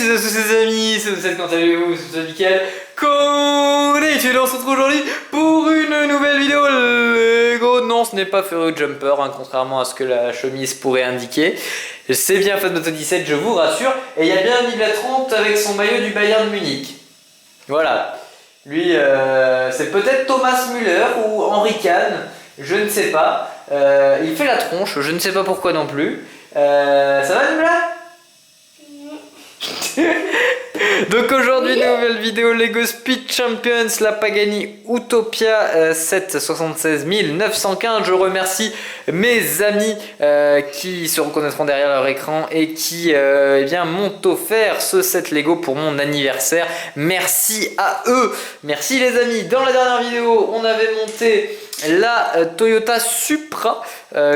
à tous ces amis, c'est comment allez-vous, c'est Mickaël. Et on se retrouve aujourd'hui pour une nouvelle vidéo Lego. Non, ce n'est pas Furry Jumper, hein, contrairement à ce que la chemise pourrait indiquer. C'est bien Fatmoto 17, je vous rassure. Et il y a bien Nibla 30 avec son maillot du Bayern Munich. Voilà. Lui, c'est peut-être Thomas Müller ou Henri Kahn, je ne sais pas. Il fait la tronche, je ne sais pas pourquoi non plus. Ça va Nibla? Donc aujourd'hui, nouvelle vidéo Lego Speed Champions, la Pagani Utopia 776 915. Je remercie mes amis qui se reconnaîtront derrière leur écran et qui eh bien, m'ont offert ce set Lego pour mon anniversaire. Merci à eux, merci les amis. Dans la dernière vidéo, on avait monté la Toyota Supra,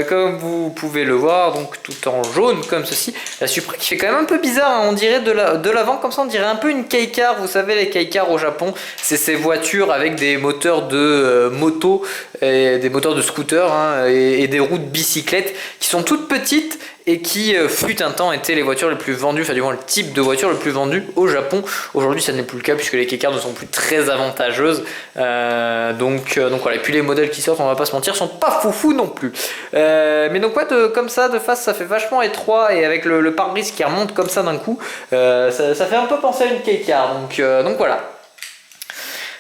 comme vous pouvez le voir, donc tout en jaune comme ceci. La Supra qui fait quand même un peu bizarre, hein. On dirait de l'avant comme ça, on dirait un peu une Kei-Car. Vous savez, les Kei-Car au Japon, c'est ces voitures avec des moteurs de moto, et des moteurs de scooter, hein, et des roues de bicyclette qui sont toutes petites et qui fut un temps étaient les voitures les plus vendues, enfin du moins le type de voiture le plus vendu au Japon. Aujourd'hui ça n'est plus le cas puisque les Kei-Car ne sont plus très avantageuses, donc voilà. Et puis les modèles qui sortent, on va pas se mentir, sont pas foufou non plus, mais donc ouais, comme ça de face ça fait vachement étroit, et avec le pare-brise qui remonte comme ça d'un coup, ça fait un peu penser à une Kei-Car, donc voilà.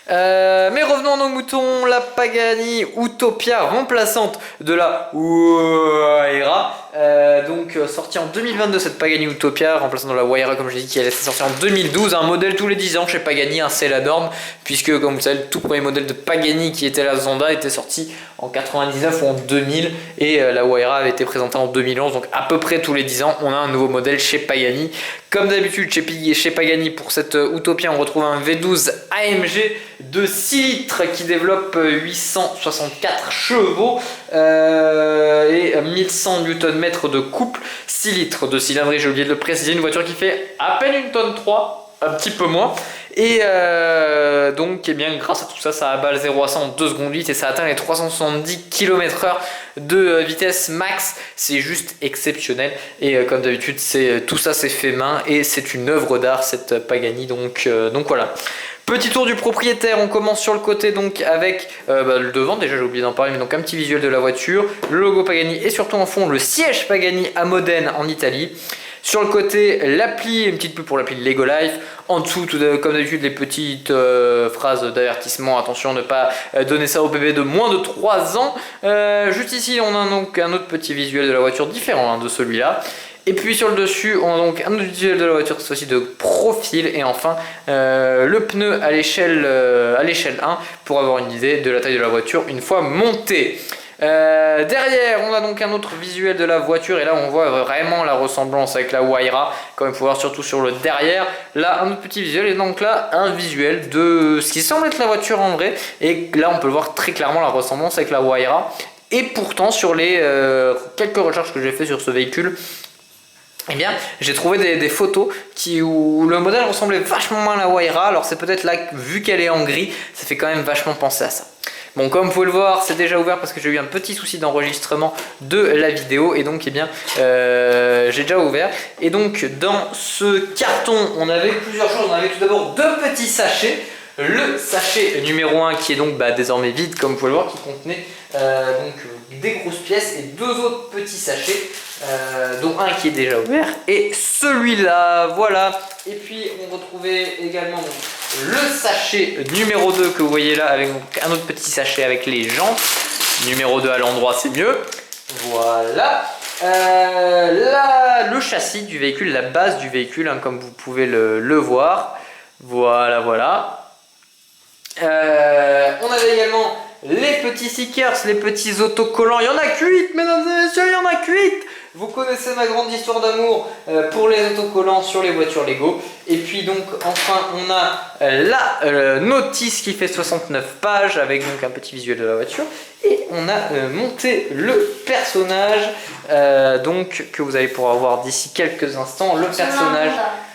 Mais revenons à nos moutons, la Pagani Utopia remplaçante de la Huayra, donc sortie en 2022, cette Pagani Utopia remplaçante de la Huayra, comme je l'ai dit, qui est sortie en 2012, un modèle tous les 10 ans chez Pagani, hein, c'est la norme, puisque comme vous savez, le tout premier modèle de Pagani qui était la Zonda était sorti en 99 ou en 2000, et la Huayra avait été présentée en 2011, donc à peu près tous les 10 ans on a un nouveau modèle chez Pagani. Comme d'habitude chez Pagani, pour cette Utopia on retrouve un V12 AMG de 6 litres qui développe 864 chevaux et 1100 Nm de couple, 6 litres de cylindrée, j'ai oublié de le préciser, une voiture qui fait à peine 1,3 tonne, un petit peu moins. Et donc eh bien, grâce à tout ça, ça abat le 0 à 100 en 2 secondes 8 et ça atteint les 370 km/h de vitesse max. C'est juste exceptionnel, et comme d'habitude tout ça c'est fait main et c'est une œuvre d'art, cette Pagani, donc voilà. Petit tour du propriétaire, on commence sur le côté donc avec le devant, déjà j'ai oublié d'en parler, mais donc un petit visuel de la voiture, le logo Pagani et surtout en fond le siège Pagani à Modène en Italie. Sur le côté, l'appli, une petite pub pour l'appli Lego Life. En dessous, comme d'habitude, les petites phrases d'avertissement. Attention, ne pas donner ça au bébé de moins de 3 ans. Juste ici, on a donc un autre petit visuel de la voiture différent, hein, de celui-là. Et puis sur le dessus, on a donc un autre visuel de la voiture, cette fois-ci de profil. Et enfin, le pneu à l'échelle 1 pour avoir une idée de la taille de la voiture une fois montée. Derrière on a donc un autre visuel de la voiture, et là on voit vraiment la ressemblance avec la Huayra, comme il faut voir surtout sur le derrière. Là un autre petit visuel, et donc là un visuel de ce qui semble être la voiture en vrai, et là on peut voir très clairement la ressemblance avec la Huayra. Et pourtant sur les quelques recherches que j'ai fait sur ce véhicule, eh bien, j'ai trouvé des photos où le modèle ressemblait vachement moins à la Huayra. Alors c'est peut-être là, vu qu'elle est en gris, ça fait quand même vachement penser à ça. Bon, comme vous pouvez le voir, c'est déjà ouvert parce que j'ai eu un petit souci d'enregistrement de la vidéo, et donc eh bien j'ai déjà ouvert. Et donc dans ce carton, on avait plusieurs choses. On avait tout d'abord 2 petits sachets. Le sachet numéro 1 qui est donc désormais vide, comme vous pouvez le voir, qui contenait des grosses pièces, et 2 autres petits sachets, dont un qui est déjà ouvert et celui-là, voilà. Et puis on retrouvait également le sachet numéro 2 que vous voyez là, avec un autre petit sachet avec les jantes. Numéro 2 à l'endroit, c'est mieux. Voilà. Là, le châssis du véhicule, la base du véhicule, hein, comme vous pouvez le voir. Voilà. On avait également les petits stickers, les petits autocollants. Il y en a 8, mesdames et messieurs, il y en a 8. Vous connaissez ma grande histoire d'amour pour les autocollants sur les voitures Lego. Et puis donc enfin on a la notice qui fait 69 pages avec donc un petit visuel de la voiture. Et on a monté le personnage donc que vous allez pouvoir voir d'ici quelques instants. Le personnage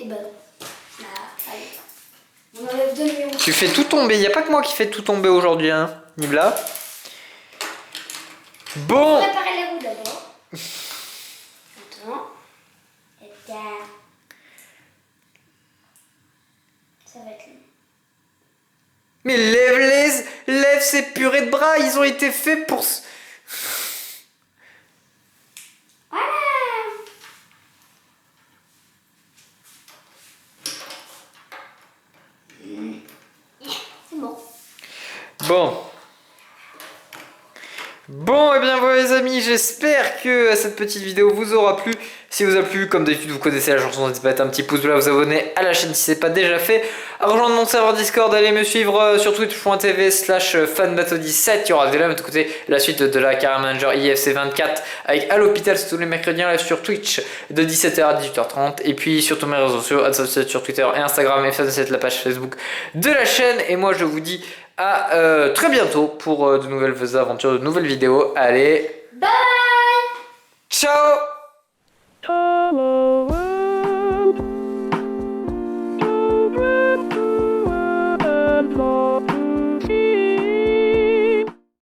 Et ben non. Ah, allez. On enlève 2 numéros. Tu fais tout tomber, il n'y a pas que moi qui fais tout tomber aujourd'hui, hein, Nibla. On Bon. va préparer les roues d'abord. Attends. Et tac. Ça va être long. Mais lève ces purées de bras, ils ont été faits pour... Voilà. C'est bon. Bon. Bon, et bien voilà les amis, j'espère que cette petite vidéo vous aura plu. Si vous a plu, comme d'habitude, vous connaissez la chanson, n'hésitez pas à mettre un petit pouce bleu, à vous abonner à la chaîne si ce n'est pas déjà fait, à rejoindre mon serveur Discord, allez me suivre sur twitch.tv/fanbato17. Il y aura déjà de côté la suite de la Carrière Manager IFC 24 avec à l'hôpital, c'est tous les mercredis en live sur Twitch de 17h à 18h30. Et puis sur tous mes réseaux sociaux, @fanbato17 sur Twitter et Instagram, et fan7 la page Facebook de la chaîne. Et moi je vous dis à très bientôt pour de nouvelles aventures, de nouvelles vidéos. Allez, Bye. ciao.